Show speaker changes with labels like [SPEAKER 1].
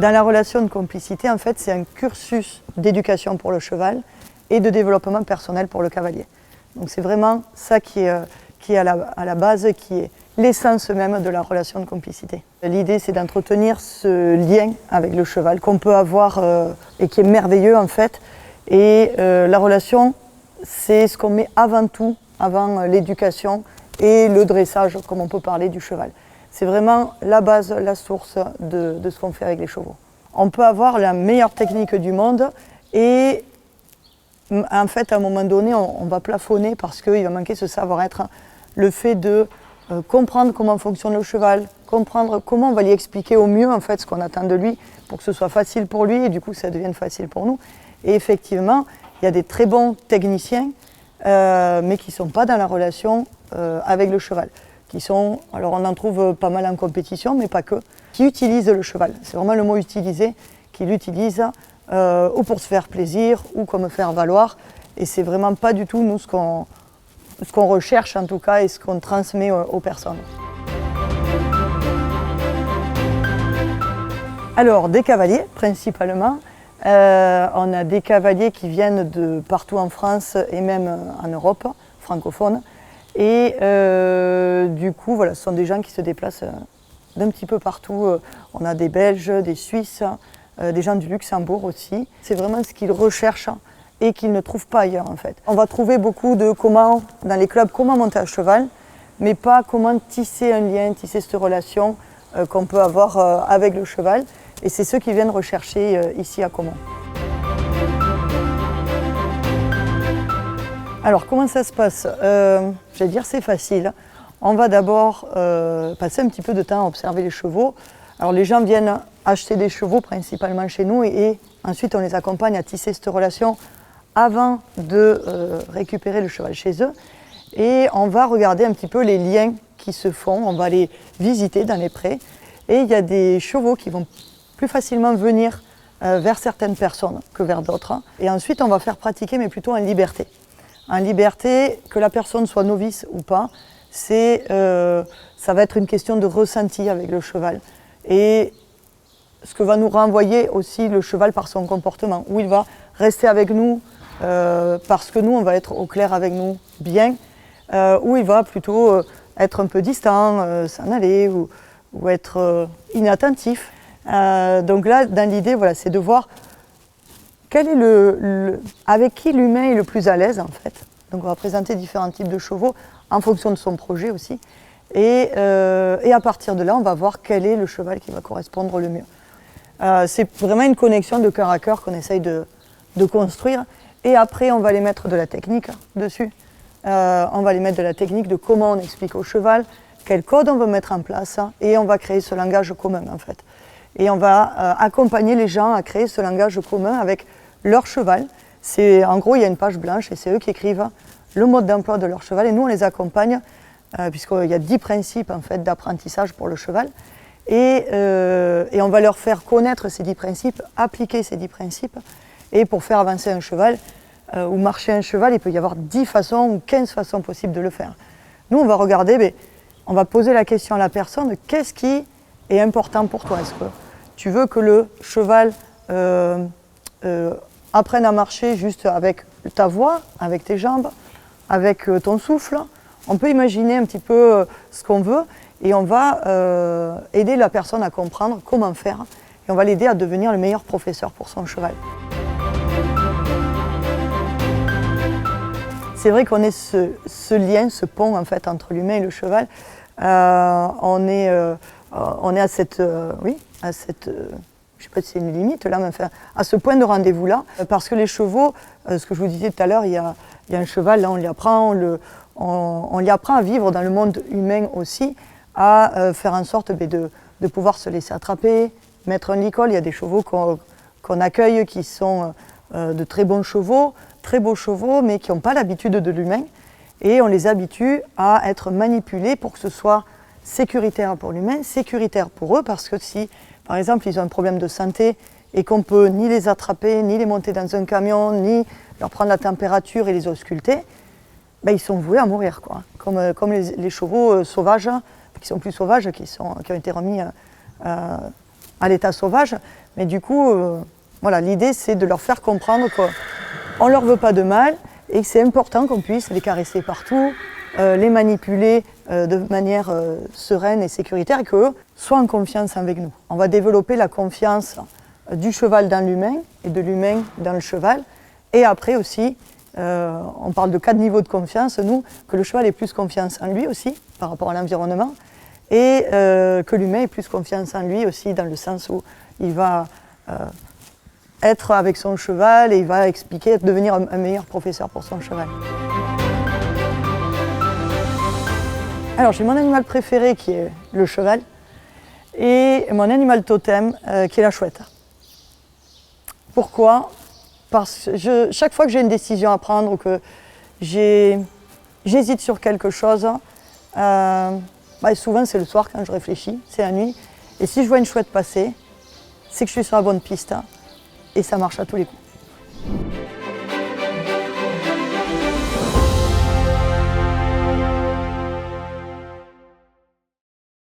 [SPEAKER 1] Dans la relation de complicité, en fait, c'est un cursus d'éducation pour le cheval et de développement personnel pour le cavalier. Donc c'est vraiment ça qui est à la base, qui est l'essence même de la relation de complicité. L'idée, c'est d'entretenir ce lien avec le cheval qu'on peut avoir et qui est merveilleux en fait. Et la relation, c'est ce qu'on met avant tout, avant l'éducation et le dressage, comme on peut parler du cheval. C'est vraiment la base, la source de ce qu'on fait avec les chevaux. On peut avoir la meilleure technique du monde et en fait, à un moment donné, on va plafonner parce qu'il va manquer ce savoir-être, le fait de comprendre comment fonctionne le cheval, comprendre comment on va lui expliquer au mieux en fait ce qu'on attend de lui pour que ce soit facile pour lui et du coup ça devienne facile pour nous. Et effectivement, il y a des très bons techniciens, mais qui ne sont pas dans la relation avec le cheval. Alors on en trouve pas mal en compétition, mais pas que, qui utilisent le cheval. C'est vraiment le mot utilisé, qui l'utilisent ou pour se faire plaisir, ou comme faire valoir. Et c'est vraiment pas du tout nous ce qu'on recherche en tout cas et ce qu'on transmet aux personnes. Alors des cavaliers principalement. On a des cavaliers qui viennent de partout en France et même en Europe francophone. Et du coup, voilà, ce sont des gens qui se déplacent d'un petit peu partout. On a des Belges, des Suisses, des gens du Luxembourg aussi. C'est vraiment ce qu'ils recherchent et qu'ils ne trouvent pas ailleurs en fait. On va trouver beaucoup de comment, dans les clubs, comment monter à cheval, mais pas comment tisser un lien, tisser cette relation qu'on peut avoir avec le cheval. Et c'est ceux qui viennent rechercher ici à Caumont. Alors comment ça se passe? Je vais dire c'est facile. On va d'abord passer un petit peu de temps à observer les chevaux. Alors les gens viennent acheter des chevaux principalement chez nous et ensuite on les accompagne à tisser cette relation avant de récupérer le cheval chez eux. Et on va regarder un petit peu les liens qui se font, on va les visiter dans les prés. Et il y a des chevaux qui vont plus facilement venir vers certaines personnes que vers d'autres. Et ensuite on va faire pratiquer, mais plutôt en liberté. En liberté, que la personne soit novice ou pas, ça va être une question de ressenti avec le cheval. Et ce que va nous renvoyer aussi le cheval par son comportement, où il va rester avec nous parce que nous, on va être au clair avec nous bien, où il va plutôt être un peu distant, s'en aller ou être inattentif. Donc là, dans l'idée, voilà, c'est de voir quel est avec qui l'humain est le plus à l'aise en fait. Donc on va présenter différents types de chevaux en fonction de son projet aussi. Et à partir de là, on va voir quel est le cheval qui va correspondre le mieux. C'est vraiment une connexion de cœur à cœur qu'on essaye de construire. Et après, on va les mettre de la technique dessus. On va les mettre de la technique de comment on explique au cheval, quel code on veut mettre en place, et on va créer ce langage commun en fait. Et on va accompagner les gens à créer ce langage commun avec leur cheval. En gros, il y a une page blanche et c'est eux qui écrivent le mode d'emploi de leur cheval et nous on les accompagne puisqu'il y a 10 principes en fait, d'apprentissage pour le cheval et on va leur faire connaître ces 10 principes, appliquer ces 10 principes et pour faire avancer un cheval ou marcher un cheval, il peut y avoir 10 façons ou 15 façons possibles de le faire. Nous on va regarder, on va poser la question à la personne, qu'est-ce qui est important pour toi? Est-ce que tu veux que le cheval apprenne à marcher juste avec ta voix, avec tes jambes, avec ton souffle? On peut imaginer un petit peu ce qu'on veut et on va aider la personne à comprendre comment faire et on va l'aider à devenir le meilleur professeur pour son cheval. C'est vrai qu'on est ce lien, ce pont en fait entre l'humain et le cheval. On est à cette, je ne sais pas si c'est une limite là, mais enfin, à ce point de rendez-vous-là, parce que les chevaux, ce que je vous disais tout à l'heure, il y a un cheval, là on lui apprend, on lui apprend à vivre dans le monde humain aussi, à faire en sorte de pouvoir se laisser attraper, mettre un licol. Il y a des chevaux qu'on accueille qui sont de très bons chevaux, très beaux chevaux, mais qui n'ont pas l'habitude de l'humain, et on les habitue à être manipulés pour que ce soit sécuritaire pour l'humain, sécuritaire pour eux, parce que si, par exemple, ils ont un problème de santé et qu'on peut ni les attraper, ni les monter dans un camion, ni leur prendre la température et les ausculter, ils sont voués à mourir, quoi. Comme les chevaux sauvages, qui sont plus sauvages, qui ont été remis à l'état sauvage, Mais du coup, voilà, l'idée c'est de leur faire comprendre qu'on ne leur veut pas de mal et que c'est important qu'on puisse les caresser partout, les manipuler de manière sereine et sécuritaire et qu'eux soient en confiance avec nous. On va développer la confiance du cheval dans l'humain et de l'humain dans le cheval. Et après aussi, on parle de 4 niveaux de confiance, nous, que le cheval ait plus confiance en lui aussi par rapport à l'environnement et que l'humain ait plus confiance en lui aussi dans le sens où il va être avec son cheval et il va expliquer, devenir un meilleur professeur pour son cheval. Alors j'ai mon animal préféré qui est le cheval et mon animal totem qui est la chouette. Pourquoi ? Parce que chaque fois que j'ai une décision à prendre ou que j'hésite sur quelque chose, souvent c'est le soir quand je réfléchis, c'est la nuit. Et si je vois une chouette passer, c'est que je suis sur la bonne piste et ça marche à tous les coups.